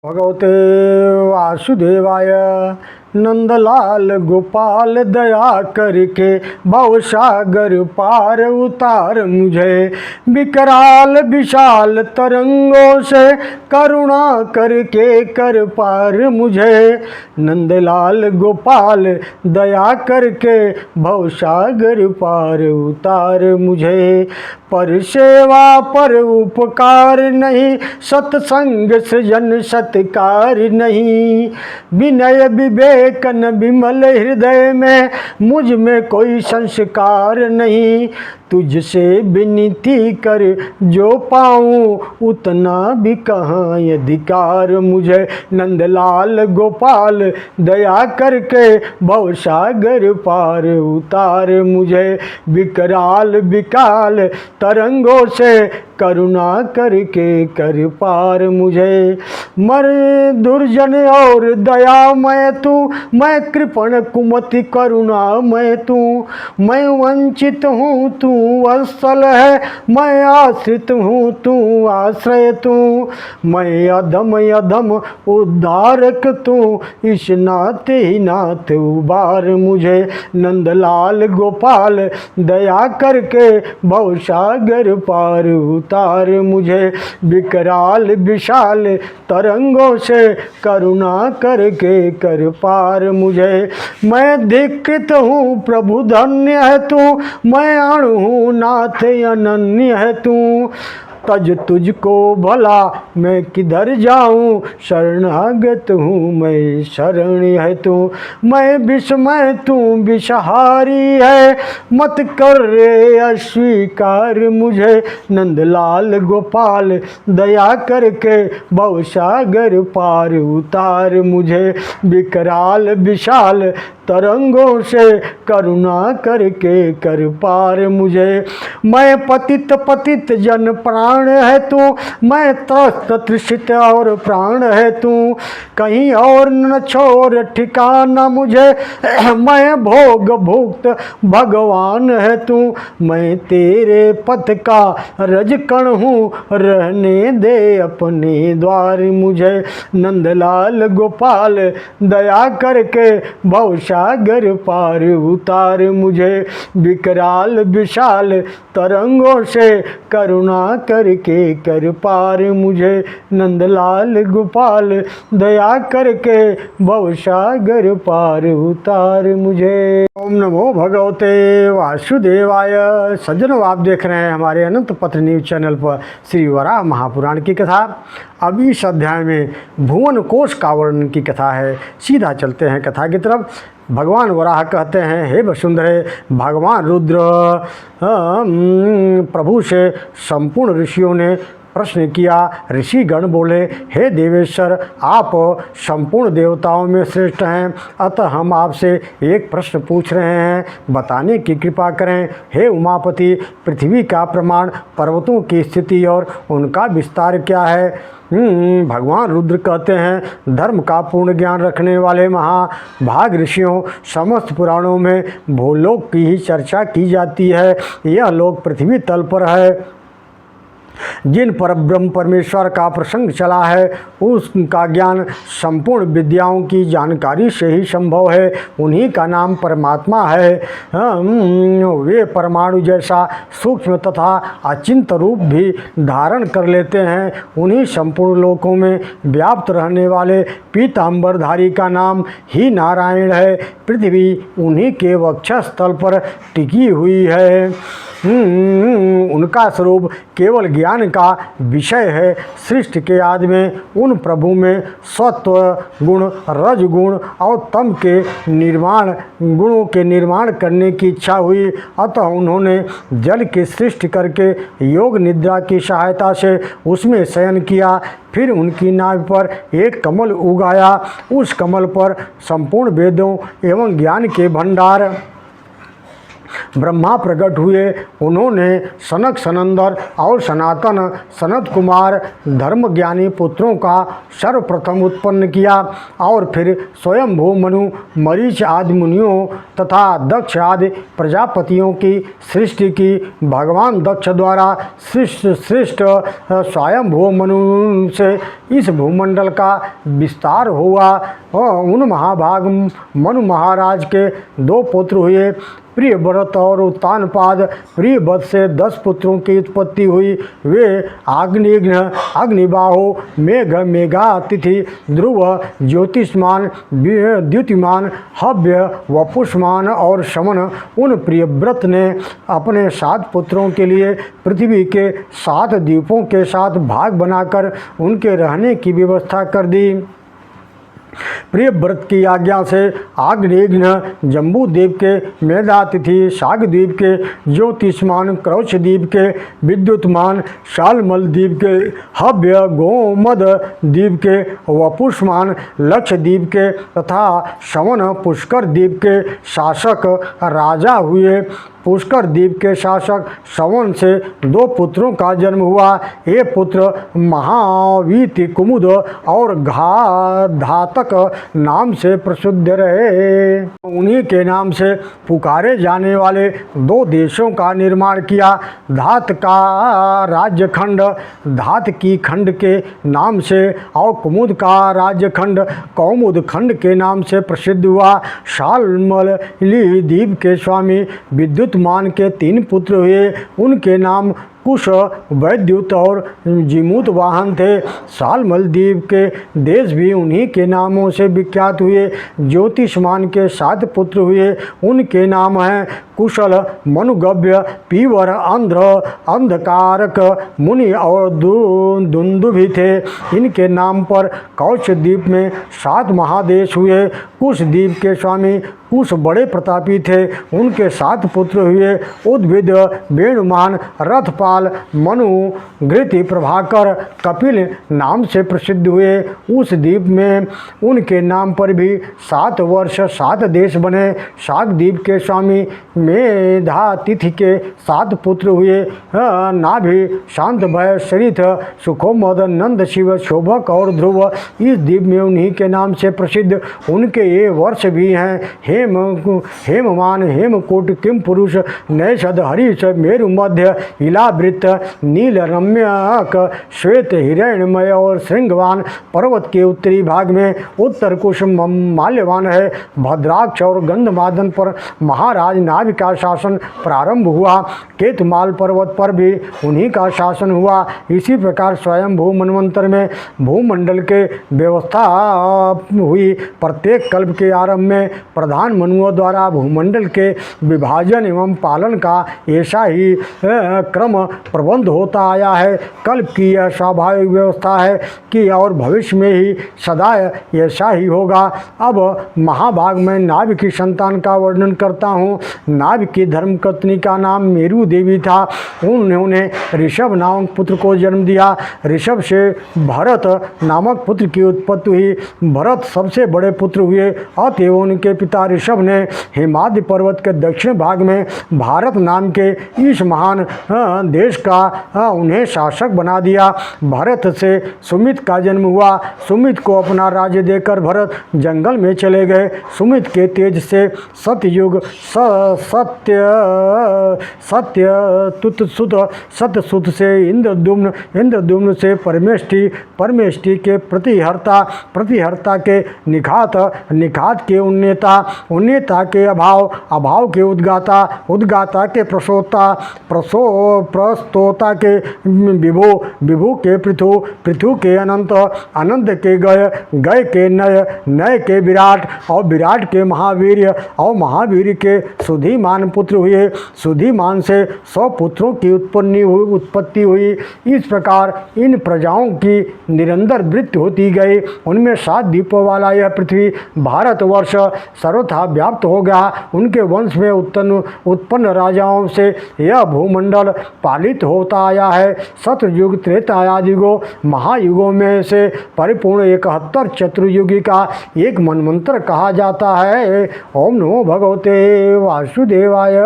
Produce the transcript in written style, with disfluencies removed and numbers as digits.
भगवते वासुदेवाय नंदलाल गोपाल दया करके भवसागर पार उतार मुझे विकराल विशाल तरंगों से करुणा करके कर पार मुझे नंदलाल गोपाल दया करके भवसागर पार उतार मुझे पर सेवा पर उपकार नहीं सत्संग सृजन सत्कार नहीं विनय विवेक न विमल हृदय में मुझ में कोई संस्कार नहीं तुझसे विनती कर जो पाऊँ उतना भी कहाँ अधिकार मुझे नंदलाल गोपाल दया करके भवसागर पार उतार मुझे विकराल विकाल तरंगों से करुणा करके कर पार मुझे मर दुर्जन और दयामय तू मैं कृपण कुमति करुणा मैं तू मैं वंचित हूँ तू वत्सल है मैं आश्रित हूँ तू आश्रय तू मैं अधम अधम उद्धारक तू इस नाते ही नाते उबार मुझे नंदलाल गोपाल दया करके भवसागर पार उतार मुझे विकराल विशाल तरंगों से करुणा करके कर पार मुझे मैं धिक्कृत हूँ प्रभु धन्य है तू मैं अणु हूँ नाथ अनन्य है तू तज तुझको भला मैं किधर जाऊँ शरणागत हूँ मैं शरण है तू मैं विस्मय तू विषहारी है मत कर रे अस्वीकार मुझे नंदलाल गोपाल दया करके भवसागर पार उतार मुझे विकराल विशाल तरंगों से करुणा करके कर पार मुझे मैं पतित जन प्राण है तू मैं त्रस्त तृषित और प्राण है तू कहीं और न छोड़ ठिकाना मुझे मैं भोग भुक्त भगवान है तू मैं तेरे पथ का रजकण हूँ रहने दे अपने द्वार मुझे नंदलाल गोपाल दया करके भवसागर पार उतार मुझे विकराल विशाल तरंगों से करुणा करके कर पार मुझे नंदलाल गोपाल दया करके भवसागर पार उतार मुझे। ओम नमो भगवते वासुदेवाय। सज्जनों, आप देख रहे हैं हमारे अनंत पत्र न्यूज चैनल पर श्री वराह महापुराण की कथा। अब इस अध्याय में भुवन कोश का वर्णन की कथा है। सीधा चलते हैं कथा की तरफ। भगवान वराह कहते हैं, हे वसुंधरे, भगवान रुद्र प्रभु से संपूर्ण ऋषियों ने प्रश्न किया। ऋषिगण बोले, हे देवेश्वर, आप संपूर्ण देवताओं में श्रेष्ठ हैं, अतः हम आपसे एक प्रश्न पूछ रहे हैं, बताने की कृपा करें। हे उमापति, पृथ्वी का प्रमाण, पर्वतों की स्थिति और उनका विस्तार क्या है? भगवान रुद्र कहते हैं, धर्म का पूर्ण ज्ञान रखने वाले महाभाग ऋषियों, समस्त पुराणों में भूलोक की ही चर्चा की जाती है। यह लोक पृथ्वी तल पर है। जिन पर ब्रह्म परमेश्वर का प्रसंग चला है उसका ज्ञान संपूर्ण विद्याओं की जानकारी से ही संभव है। उन्हीं का नाम परमात्मा है। वे परमाणु जैसा सूक्ष्म तथा अचिंत रूप भी धारण कर लेते हैं। उन्हीं संपूर्ण लोकों में व्याप्त रहने वाले पीताम्बरधारी का नाम ही नारायण है। पृथ्वी उन्हीं के वक्षस्थल पर टिकी हुई है। उनका स्वरूप केवल ज्ञान का विषय है। सृष्टि के आदि में उन प्रभु में सत्व गुण, रज गुण और तम के गुणों के निर्माण करने की इच्छा हुई। अतः उन्होंने जल की सृष्टि करके योग निद्रा की सहायता से उसमें शयन किया। फिर उनकी नाभि पर एक कमल उगाया। उस कमल पर संपूर्ण वेदों एवं ज्ञान के भंडार ब्रह्मा प्रकट हुए। उन्होंने सनक, सनंदर और सनातन सनत कुमार धर्मज्ञानी पुत्रों का सर्वप्रथम उत्पन्न किया और फिर स्वयंभू मनु, मरीच आदि मुनियों तथा दक्ष आदि प्रजापतियों की सृष्टि की। भगवान दक्ष द्वारा सृष्ट स्वयंभू मनु से इस भूमंडल का विस्तार हुआ। उन महाभाग मनु महाराज के 2 पुत्र हुए, प्रियव्रत और उत्तानपाद। प्रियव्रत से 10 पुत्रों की उत्पत्ति हुई। वे अग्निघ्न, अग्निबाहु, मेघ, मेघातिथि, ध्रुव, ज्योतिष्मान, द्युतिमान, हव्य, वपुष्मान और शमन। उन प्रियव्रत ने अपने 7 पुत्रों के लिए पृथ्वी के 7 द्वीपों के साथ भाग बनाकर उनके रहने की व्यवस्था कर दी। प्रियव्रत की आज्ञा से आग्नेयघ्न जम्बूद्वीप के, मेधातिथि शाकद्वीप के, ज्योतिष्मान क्रौचद्वीप के, विद्युतमान शालमल द्वीप के, हव्य गोमद द्वीप के, वपुष्मान लक्षद्वीप के तथा शमन पुष्कर द्वीप के शासक राजा हुए। पुष्कर द्वीप के शासक श्रवण से 2 पुत्रों का जन्म हुआ। ये पुत्र महावीति, कुमुद और घातक नाम से प्रसिद्ध रहे। उन्हीं के नाम से पुकारे जाने वाले 2 देशों का निर्माण किया। धात का राज्यखंड धात की खंड के नाम से और कुमुद का राज्यखंड कौमुद खंड के नाम से प्रसिद्ध हुआ। शालमली द्वीप के स्वामी विद्युतमान के 3 पुत्र हुए। उनके नाम कुश, वैद्युत और जिमूत वाहन थे। शालमल द्वीप के देश भी उन्हीं के नामों से विख्यात हुए। ज्योतिष्मान के 7 पुत्र हुए। उनके नाम हैं कुशल, मनुगव्य, पीवर, अंध्र, अंधकारक, मुनि और दुंदुभि थे। इनके नाम पर कौश द्वीप में 7 महादेश हुए। कुश द्वीप के स्वामी कुश बड़े प्रतापी थे। उनके 7 पुत्र हुए। उद्भिद, वेणुमान, रथपाल, मनु, घृति, प्रभाकर, कपिल नाम से प्रसिद्ध हुए। उस द्वीप में उनके नाम पर भी 7 वर्ष 7 देश बने। शाक द्वीप के स्वामी मेधातिथि के 7 पुत्र हुए। नाभि, शांत, भय, शरीथ, सुखोमद, नंद, शिव, शोभक और ध्रुव इस द्वीप में उन्हीं के नाम से प्रसिद्ध उनके ये वर्ष भी हैं। हेममान, हेमकूट, किम पुरुष, नैषद, हरीश, मेरु मध्य, इलावृत, नील, रम्यक, श्वेत, हिरण्यमय और श्रृंगवान। पर्वत के उत्तरी भाग में उत्तर कुसुम माल्यवान है। भद्राक्ष और गंधमादन पर महाराज नाभि का शासन प्रारंभ हुआ। केतमाल पर्वत पर भी उन्हीं का शासन हुआ। इसी प्रकार स्वयंभू मनवंतर में भूमंडल के व्यवस्था हुई। प्रत्येक कल्प के आरंभ में प्रधान मनुओं द्वारा भूमंडल के विभाजन एवं पालन का ऐसा ही क्रम प्रबंध होता आया है। कल्प की यह स्वाभाविक व्यवस्था है कि और भविष्य में ही सदा ऐसा ही होगा। अब महाभाग में नाभि की संतान का वर्णन करता हूँ। नाभि की धर्मपत्नी का नाम मेरु देवी था। उन्होंने ऋषभ नामक पुत्र को जन्म दिया। ऋषभ से भरत नामक पुत्र की उत्पत्ति हुई। भरत सबसे बड़े पुत्र हुए। अतएव उनके पिता ऋषभ ने हिमाद्रि पर्वत के दक्षिण भाग में भारत नाम के इस महान देश का उन्हें शासक बना दिया। भरत से सुमित का जन्म हुआ। सुमित को अपना राज्य देकर भरत जंगल में चले गए। सुमित के तेज से सत्ययुग सत्यसुत से इंद्रद्युम्न, इंद्रद्युम्न से परमेष्टि, परमेष्टि के प्रतिहर्ता, प्रतिहर्ता के निखात, निखात के उन्नेता, उन्नेता के अभाव, अभाव के उद्गाता, उद्गाता के प्रसोता, प्रस्तोता के विभु, विभु के पृथु, पृथु के अनंत, अनंत के गय, गय के नय, नय के विराट और विराट के महावीर और महावीर के सुधीमान पुत्र हुए। सुधीमान से 100 पुत्रों की उत्पत्ति हुई। इस प्रकार इन प्रजाओं की निरंतर वृद्धि होती गई। उनमें 7 द्वीपों वाला यह पृथ्वी भारतवर्ष सर्वथा व्याप्त हो गया। उनके वंश में उत्पन्न राजाओं से यह भूमंडल पालित होता आया है। सतयुग, त्रेता आदि युगों, महायुगों में से परिपूर्ण 71 चतुर्युगी का एक मनवंतर कहा जाता है। ओम नमो भगवते वासुदेवाय।